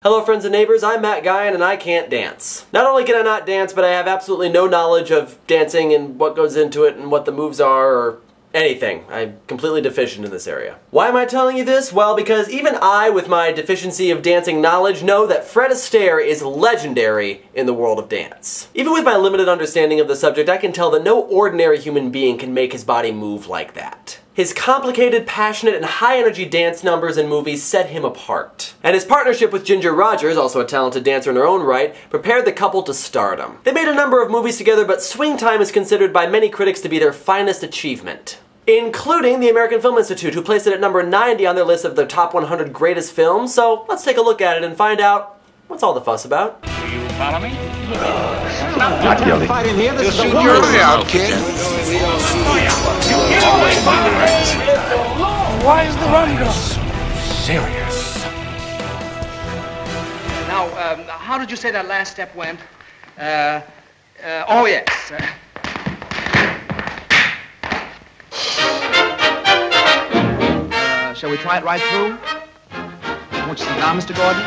Hello friends and neighbors, I'm Matt Guyan and I can't dance. Not only can I not dance, but I have absolutely no knowledge of dancing and what goes into it and what the moves are or anything. I'm completely deficient in this area. Why am I telling you this? Well, because even I, with my deficiency of dancing knowledge, know that Fred Astaire is legendary in the world of dance. Even with my limited understanding of the subject, I can tell that no ordinary human being can make his body move like that. His complicated, passionate, and high-energy dance numbers and movies set him apart. And his partnership with Ginger Rogers, also a talented dancer in her own right, prepared the couple to stardom. They made a number of movies together, but Swing Time is considered by many critics to be their finest achievement, including the American Film Institute, who placed it at number 90 on their list of the top 100 greatest films. So let's take a look at it and find out what's all the fuss about. Do you follow me? Not really. You'll shoot your eye out, kid. Why is the run go serious? Now, how did you say that last step went? Oh yes. Shall we try it right through? Won't you sit down, Mr. Gordon?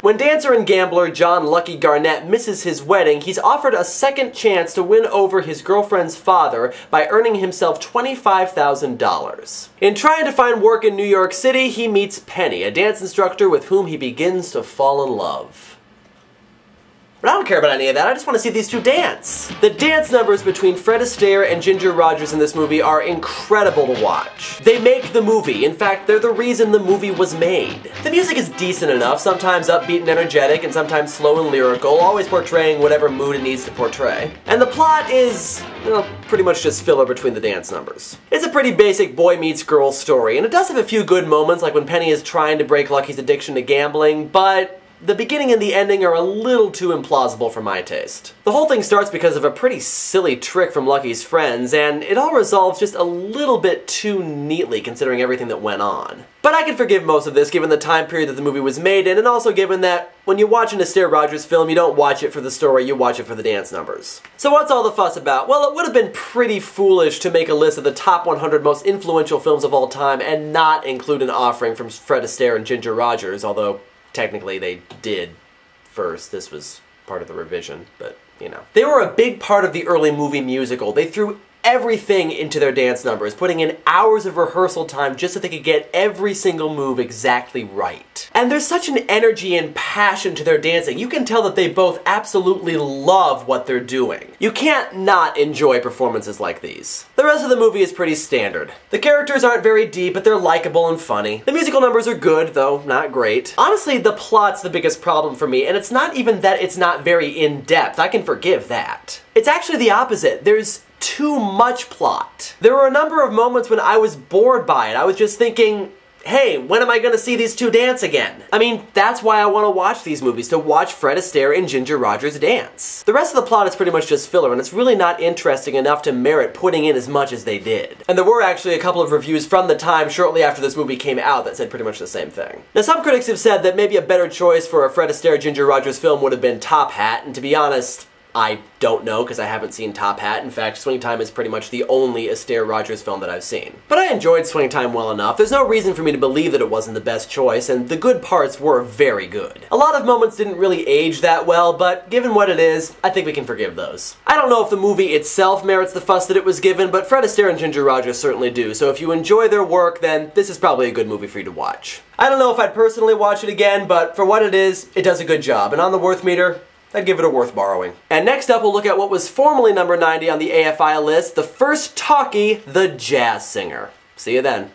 When dancer and gambler John Lucky Garnett misses his wedding, he's offered a second chance to win over his girlfriend's father by earning himself $25,000. In trying to find work in New York City, he meets Penny, a dance instructor with whom he begins to fall in love. But I don't care about any of that, I just want to see these two dance. The dance numbers between Fred Astaire and Ginger Rogers in this movie are incredible to watch. They make the movie. In fact, they're the reason the movie was made. The music is decent enough, sometimes upbeat and energetic, and sometimes slow and lyrical, always portraying whatever mood it needs to portray. And the plot is, well, pretty much just filler between the dance numbers. It's a pretty basic boy meets girl story, and it does have a few good moments, like when Penny is trying to break Lucky's addiction to gambling, but the beginning and the ending are a little too implausible for my taste. The whole thing starts because of a pretty silly trick from Lucky's friends, and it all resolves just a little bit too neatly considering everything that went on. But I can forgive most of this given the time period that the movie was made in, and also given that when you watch an Astaire Rogers film, you don't watch it for the story, you watch it for the dance numbers. So what's all the fuss about? Well, it would have been pretty foolish to make a list of the top 100 most influential films of all time and not include an offering from Fred Astaire and Ginger Rogers, although technically they did first. This was part of the revision, but you know. They were a big part of the early movie musical. They threw everything into their dance numbers, putting in hours of rehearsal time just so they could get every single move exactly right. And there's such an energy and passion to their dancing. You can tell that they both absolutely love what they're doing. You can't not enjoy performances like these. The rest of the movie is pretty standard. The characters aren't very deep, but they're likable and funny. The musical numbers are good, though not great. Honestly, the plot's the biggest problem for me, and it's not even that it's not very in-depth. I can forgive that. It's actually the opposite. There's too much plot. There were a number of moments when I was bored by it. I was just thinking, hey, when am I going to see these two dance again? I mean, that's why I want to watch these movies, to watch Fred Astaire and Ginger Rogers dance. The rest of the plot is pretty much just filler, and it's really not interesting enough to merit putting in as much as they did. And there were actually a couple of reviews from the time shortly after this movie came out that said pretty much the same thing. Now, some critics have said that maybe a better choice for a Fred Astaire Ginger Rogers film would have been Top Hat, and to be honest, I don't know because I haven't seen Top Hat. In fact, Swing Time is pretty much the only Astaire Rogers film that I've seen. But I enjoyed Swing Time well enough. There's no reason for me to believe that it wasn't the best choice, and the good parts were very good. A lot of moments didn't really age that well, but given what it is, I think we can forgive those. I don't know if the movie itself merits the fuss that it was given, but Fred Astaire and Ginger Rogers certainly do, so if you enjoy their work, then this is probably a good movie for you to watch. I don't know if I'd personally watch it again, but for what it is, it does a good job, and on the worth meter, I'd give it a worth borrowing. And next up, we'll look at what was formerly number 90 on the AFI list, the first talkie, The Jazz Singer. See you then.